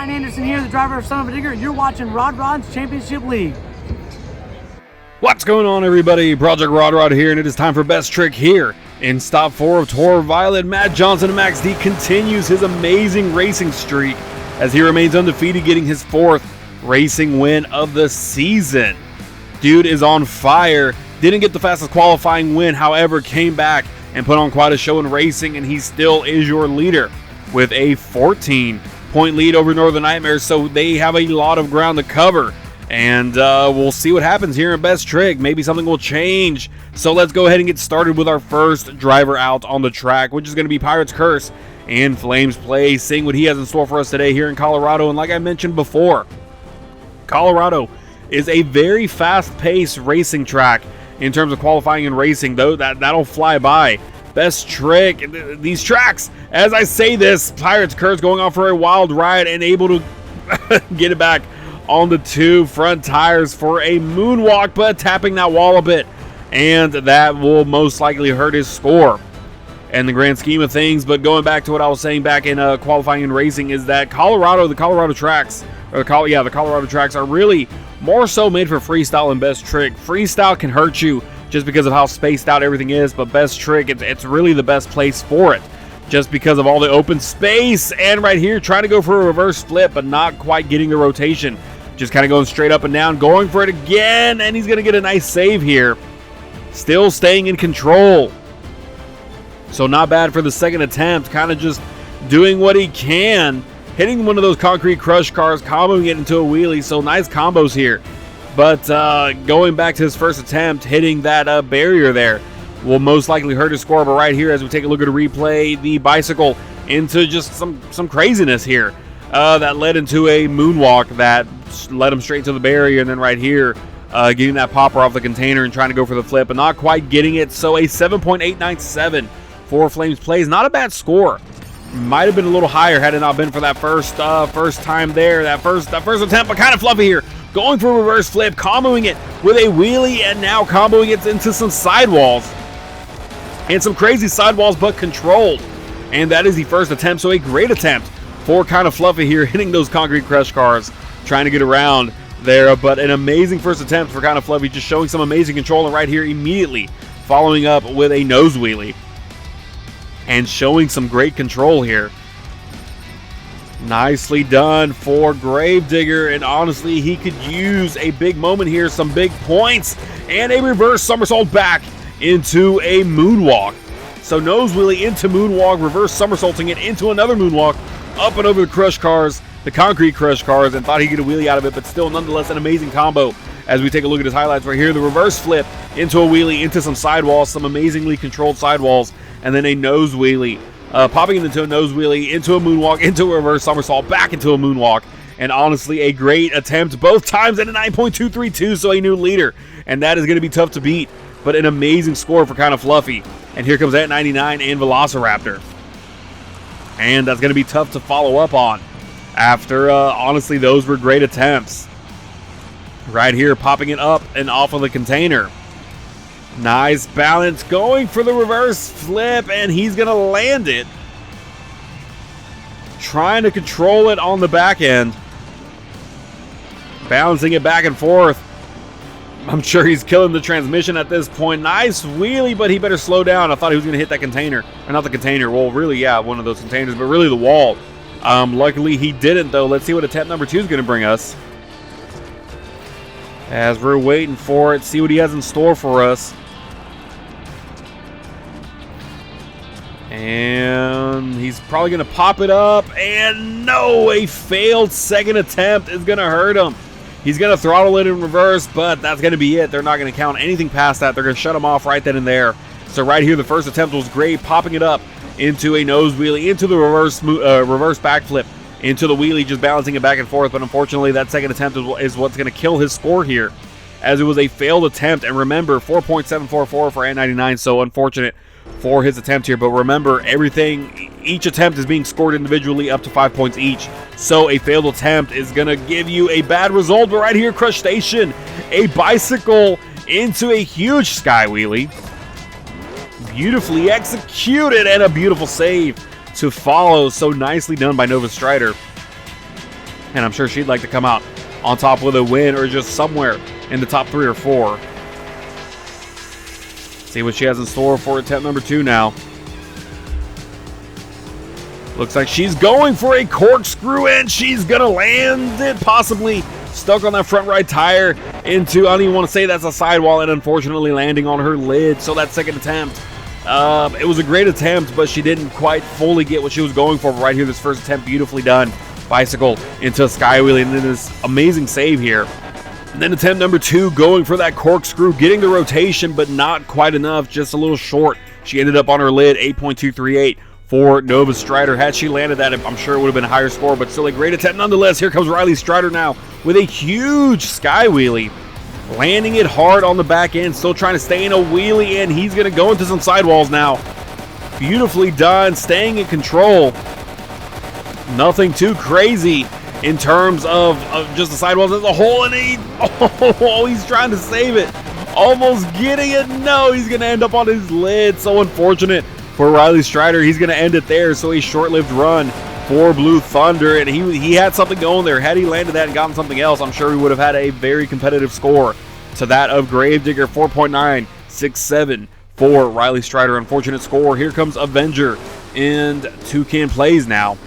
Ryan Anderson here, the driver of Son of a Digger, and you're watching Rod Rod's Championship League. What's going on, everybody? Project Rod here, and it is time for Best Trick here. In Stop 4 of Tour Violet, Matt Johnson and Max D continues his amazing racing streak as he remains undefeated, getting his 4th racing win of the season. Dude is on fire. Didn't get the fastest qualifying win, however, came back and put on quite a show in racing, and he still is your leader with a 14-point lead over Northern Nightmares, so they have a lot of ground to cover. And we'll see what happens here in Best Trick. Maybe something will change. So let's go ahead and get started with our first driver out on the track, which is going to be Pirate's Curse and Flames Play, seeing what he has in store for us today here in Colorado. And like I mentioned before, Colorado is a very fast-paced racing track in terms of qualifying and racing, though that'll fly by. Best Trick, these tracks, as I say this, Pirate's Curse going on for a wild ride and able to get it back on the 2 front tires for a moonwalk, but tapping that wall a bit, and that will most likely hurt his score in the grand scheme of things. But going back to what I was saying back in qualifying and racing, is that the Colorado tracks are really more so made for freestyle and Best Trick. Freestyle can hurt you just because of how spaced out everything is, but Best Trick, it's really the best place for it, just because of all the open space. And right here, trying to go for a reverse flip, but not quite getting the rotation. Just kind of going straight up and down, going for it again, and he's going to get a nice save here. Still staying in control. So not bad for the second attempt, kind of just doing what he can. Hitting one of those concrete crush cars, comboing it into a wheelie, so nice combos here. But going back to his first attempt, hitting that barrier there will most likely hurt his score. But right here, as we take a look at a replay, the bicycle into just some craziness here. That led into a moonwalk that led him straight to the barrier, and then right here, getting that popper off the container and trying to go for the flip, but not quite getting it. So a 7.897 for Flames Plays. Not a bad score. Might have been a little higher had it not been for that first time there, that first attempt, but kind of fluffy here. Going for a reverse flip, comboing it with a wheelie, and now comboing it into some sidewalls. And some crazy sidewalls, but controlled. And that is the first attempt, so a great attempt for kind of fluffy here, hitting those concrete crush cars, trying to get around there. But an amazing first attempt for kind of fluffy, just showing some amazing control. And right here, immediately following up with a nose wheelie and showing some great control here. Nicely done for Gravedigger, and honestly, he could use a big moment here, some big points, and a reverse somersault back into a moonwalk. So nose wheelie into moonwalk, reverse somersaulting it into another moonwalk, up and over the crush cars, the concrete crush cars, and thought he'd get a wheelie out of it, but still nonetheless an amazing combo. As we take a look at his highlights right here, the reverse flip into a wheelie, into some sidewalls, some amazingly controlled sidewalls, and then a nose wheelie, popping into a nose wheelie, into a moonwalk, into a reverse somersault, back into a moonwalk. And honestly, a great attempt both times at a 9.232, so a new leader, and that is going to be tough to beat, but an amazing score for kind of fluffy. And here comes that 99 and Velociraptor, and that's going to be tough to follow up on after honestly, those were great attempts. Right here, popping it up and off of the container. Nice balance, going for the reverse flip, and he's going to land it. Trying to control it on the back end. Bouncing it back and forth. I'm sure he's killing the transmission at this point. Nice wheelie, but he better slow down. I thought he was going to hit that container. Or not the container. Well, really, yeah, one of those containers, but really the wall. Luckily, he didn't, though. Let's see what attempt number 2 is going to bring us. As we're waiting for it, see what he has in store for us. And he's probably going to pop it up. And no, a failed second attempt is going to hurt him. He's going to throttle it in reverse, but that's going to be it. They're not going to count anything past that. They're going to shut him off right then and there. So right here, the first attempt was great, popping it up into a nose wheelie, into the reverse backflip, into the wheelie, just balancing it back and forth. But unfortunately, that second attempt is what's going to kill his score here, as it was a failed attempt. And remember, 4.744 for N99, so unfortunate for his attempt here. But remember, each attempt is being scored individually up to 5 points each. So a failed attempt is going to give you a bad result. But right here, Crush Station, a bicycle into a huge sky wheelie. Beautifully executed, and a beautiful save to follow. So nicely done by Nova Strider. and I'm sure she'd like to come out on top with a win or just somewhere in the top 3 or 4. See what she has in store for attempt number 2 now. Looks like she's going for a corkscrew, and she's gonna land it, possibly stuck on that front right tire into, I don't even want to say that's a sidewall, and unfortunately landing on her lid. So that second attempt, it was a great attempt, but she didn't quite fully get what she was going for. But right here, this first attempt, beautifully done. Bicycle into a sky wheelie, and then this amazing save here. And then attempt number 2, going for that corkscrew, getting the rotation, but not quite enough, just a little short. She ended up on her lid, 8.238 for Nova Strider. Had she landed that, I'm sure it would have been a higher score, but still a great attempt nonetheless. Here comes Riley Strider now with a huge sky wheelie, landing it hard on the back end, still trying to stay in a wheelie, and he's going to go into some sidewalls now. Beautifully done, staying in control. Nothing too crazy in terms of just the sidewalls as a whole, and he's trying to save it. Almost getting it. No, he's going to end up on his lid. So unfortunate for Riley Strider. He's going to end it there. So a short-lived run for Blue Thunder, and he had something going there. Had he landed that and gotten something else, I'm sure he would have had a very competitive score to that of Gravedigger. 4.967 for Riley Strider. Unfortunate score. Here comes Avenger and Toucan Plays now.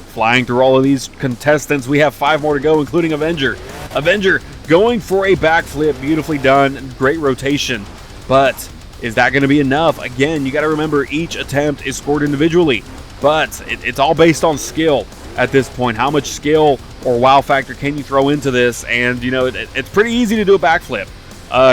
Flying through all of these contestants, we have 5 more to go, including Avenger. Avenger going for a backflip, beautifully done, great rotation, but is that going to be enough? Again, you got to remember each attempt is scored individually, but it's all based on skill at this point. How much skill or wow factor can you throw into this? And you know, it's pretty easy to do a backflip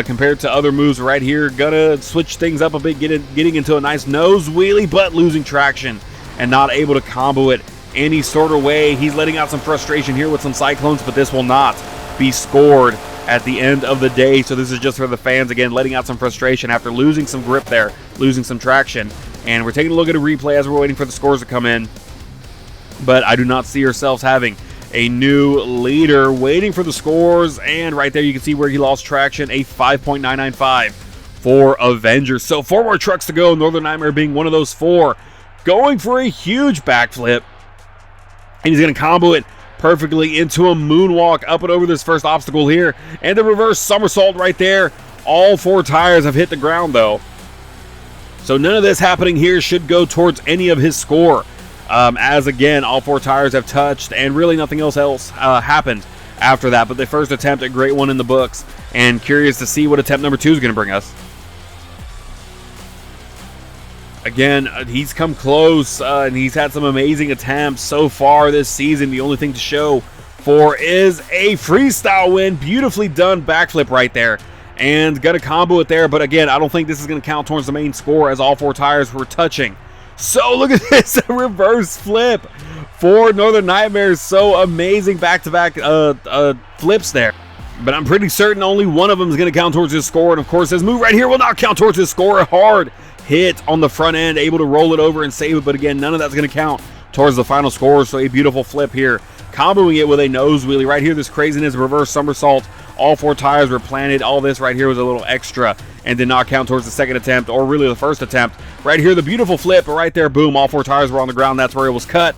compared to other moves right here. Gonna switch things up a bit, getting into a nice nose wheelie, but losing traction and not able to combo it any sort of way. He's letting out some frustration here with some cyclones, but this will not be scored at the end of the day. So this is just for the fans, again, letting out some frustration after losing some grip there, losing some traction. And we're taking a look at a replay as we're waiting for the scores to come in. But I do not see ourselves having a new leader. Waiting for the scores, and right there you can see where he lost traction, a 5.995 for Avengers. So 4 more trucks to go, Northern Nightmare being one of those 4. Going for a huge backflip. And he's going to combo it perfectly into a moonwalk up and over this first obstacle here. And the reverse somersault right there. All 4 tires have hit the ground, though. So none of this happening here should go towards any of his score. As, again, all 4 tires have touched, and really nothing else happened after that. But the first attempt, a great one in the books. And curious to see what attempt number 2 is going to bring us. Again, he's come close, and he's had some amazing attempts so far this season. The only thing to show for is a freestyle win. Beautifully done backflip right there. And gonna combo it there, but again, I don't think this is going to count towards the main score as all 4 tires were touching. So look at this, a reverse flip for Northern Nightmares. So amazing back-to-back flips there. But I'm pretty certain only one of them is going to count towards his score. And of course, this move right here will not count towards his score. Hard hit on the front end, able to roll it over and save it, but again, none of that's going to count towards the final score. So a beautiful flip here, comboing it with a nose wheelie right here. This craziness, reverse somersault, all 4 tires were planted. All this right here was a little extra and did not count towards the second attempt, or really the first attempt. Right here, the beautiful flip right there, boom, all 4 tires were on the ground. That's where it was cut.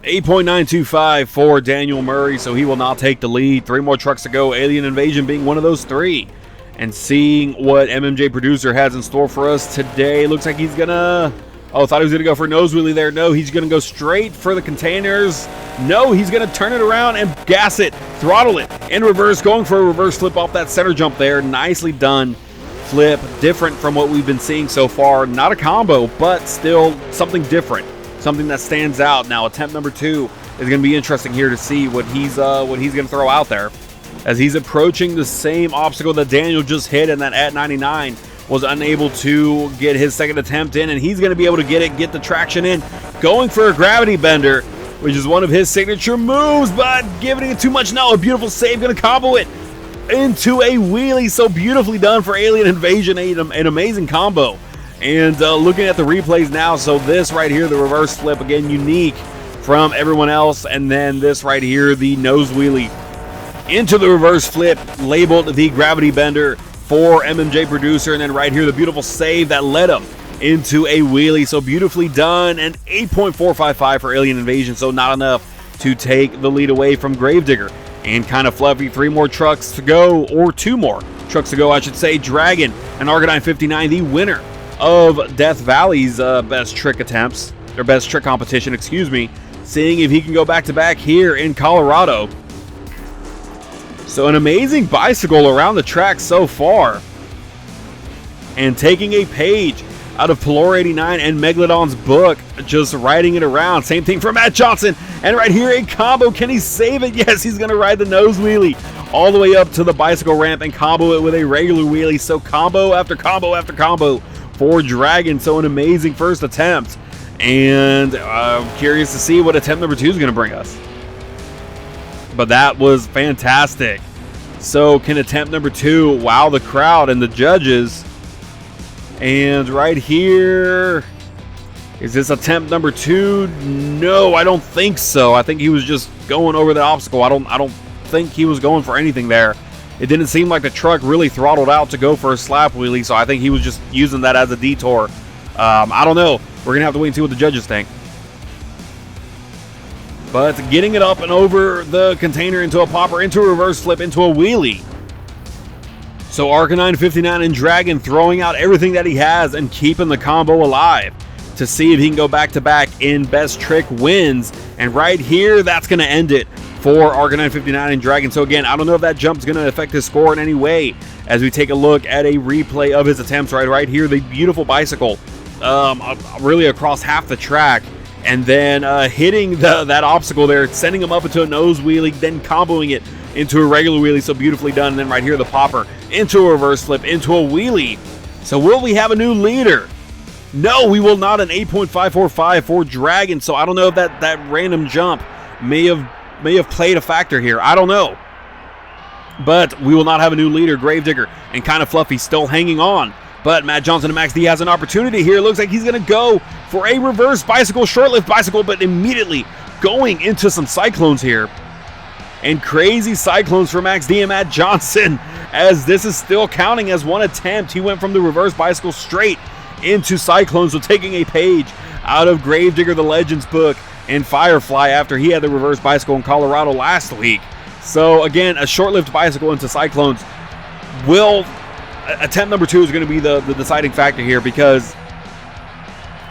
8.925 for Daniel Murray, so he will not take the lead. 3 more trucks to go, Alien Invasion being one of those 3. And seeing what MMJ Producer has in store for us today. Looks like he's gonna... Oh, thought he was gonna go for a nose wheelie there. No, he's gonna go straight for the containers. No, he's gonna turn it around and gas it, throttle it in reverse, going for a reverse flip off that center jump there. Nicely done flip, different from what we've been seeing so far. Not a combo, but still something different, something that stands out. Now, attempt number 2 is gonna be interesting here to see what he's gonna throw out there, as he's approaching the same obstacle that Daniel just hit, and that at 99 was unable to get his second attempt in, and he's going to be able to get the traction in, going for a gravity bender, which is one of his signature moves, but giving it too much. No, a beautiful save, going to combo it into a wheelie. So beautifully done for Alien Invasion, an amazing combo. And looking at the replays now, so this right here, the reverse flip, again, unique from everyone else, and then this right here, the nose wheelie into the reverse flip, labeled the gravity bender for MMJ Producer, and then right here the beautiful save that led him into a wheelie. So beautifully done, and 8.455 for Alien Invasion, so not enough to take the lead away from Gravedigger. And Kind of Fluffy, 3 more trucks to go, or 2 more trucks to go, I should say. Dragon and Arcanine 59, the winner of Death Valley's best trick attempts, or best trick competition, excuse me, seeing if he can go back-to-back here in Colorado. So an amazing bicycle around the track so far. And taking a page out of Pelor 89 and Megalodon's book, just riding it around. Same thing for Matt Johnson. And right here, a combo. Can he save it? Yes, he's going to ride the nose wheelie all the way up to the bicycle ramp and combo it with a regular wheelie. So combo after combo after combo for Dragon. So an amazing first attempt. And I'm curious to see what attempt number 2 is going to bring us. But that was fantastic. So can attempt number 2 wow the crowd and the judges? And right here, is this attempt number 2? No, I don't think so. I think he was just going over the obstacle. I don't think he was going for anything there. It didn't seem like the truck really throttled out to go for a slap wheelie, so I think he was just using that as a detour. I don't know. We're gonna have to wait and see what the judges think. But getting it up and over the container into a popper, into a reverse flip, into a wheelie. So Arcanine 59 and Dragon throwing out everything that he has and keeping the combo alive to see if he can go back-to-back in best trick wins. And right here, that's going to end it for Arcanine 59 and Dragon. So again, I don't know if that jump's going to affect his score in any way as we take a look at a replay of his attempts right here. The beautiful bicycle really across half the track. And then hitting that obstacle there, sending him up into a nose wheelie, then comboing it into a regular wheelie. So beautifully done. And then right here, the popper into a reverse flip, into a wheelie. So will we have a new leader? No, we will not. An 8.545 for Dragon. So I don't know if that random jump may have played a factor here. I don't know. But we will not have a new leader. Gravedigger and Kind of Fluffy still hanging on. But Matt Johnson and Max D has an opportunity here. It looks like he's going to go for a reverse bicycle, short-lived bicycle, but immediately going into some cyclones here. And crazy cyclones for Max D and Matt Johnson, as this is still counting as one attempt. He went from the reverse bicycle straight into cyclones, so taking a page out of Gravedigger the Legends book and Firefly after he had the reverse bicycle in Colorado last week. So again, a short-lived bicycle into cyclones. Attempt number 2 is going to be the deciding factor here, because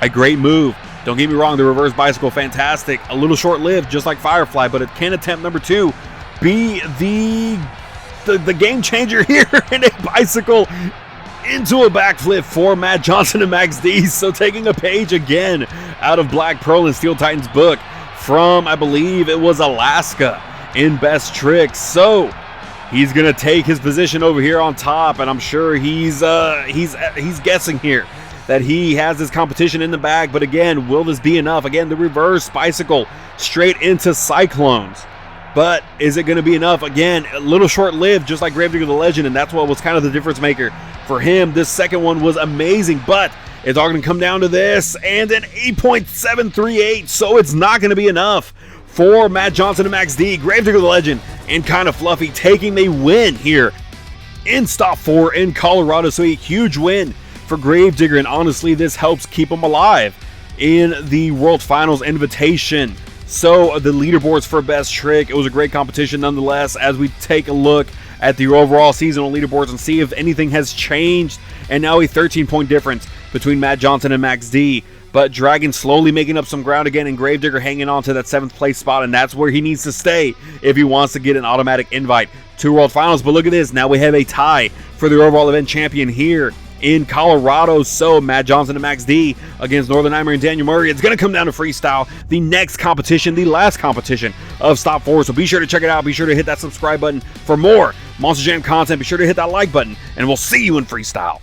a great move. Don't get me wrong, the reverse bicycle, fantastic. A little short-lived, just like Firefly, but it can attempt number 2 be the game changer here in a bicycle into a backflip for Matt Johnson and Max D. So taking a page again out of Black Pearl and Steel Titan's book from, I believe it was Alaska, in best tricks. So he's gonna take his position over here on top, and I'm sure he's guessing here that he has this competition in the bag. But again, will this be enough? Again, the reverse bicycle straight into cyclones. But is it going to be enough? Again, a little short-lived, just like Gravedigger the Legend, and that's what was kind of the difference maker for him. This second one was amazing, but it's all going to come down to this, and an 8.738, so it's not going to be enough for Matt Johnson and Max D. Gravedigger the Legend and Kind of Fluffy taking the win here in Stop 4 in Colorado. So a huge win for Gravedigger, and honestly, this helps keep him alive in the World Finals invitation. So the leaderboards for best trick, it was a great competition nonetheless, as we take a look at the overall seasonal leaderboards and see if anything has changed. And now a 13-point difference between Matt Johnson and Max D. But Dragon slowly making up some ground again, and Gravedigger hanging on to that 7th place spot, and that's where he needs to stay if he wants to get an automatic invite to World Finals. But look at this, now we have a tie for the overall event champion here in Colorado. So Matt Johnson and Max D against Northern Nightmare and Daniel Murray. It's going to come down to freestyle, the next competition, the last competition of Stop 4. So be sure to check it out. Be sure to hit that subscribe button for more Monster Jam content. Be sure to hit that like button, and we'll see you in freestyle.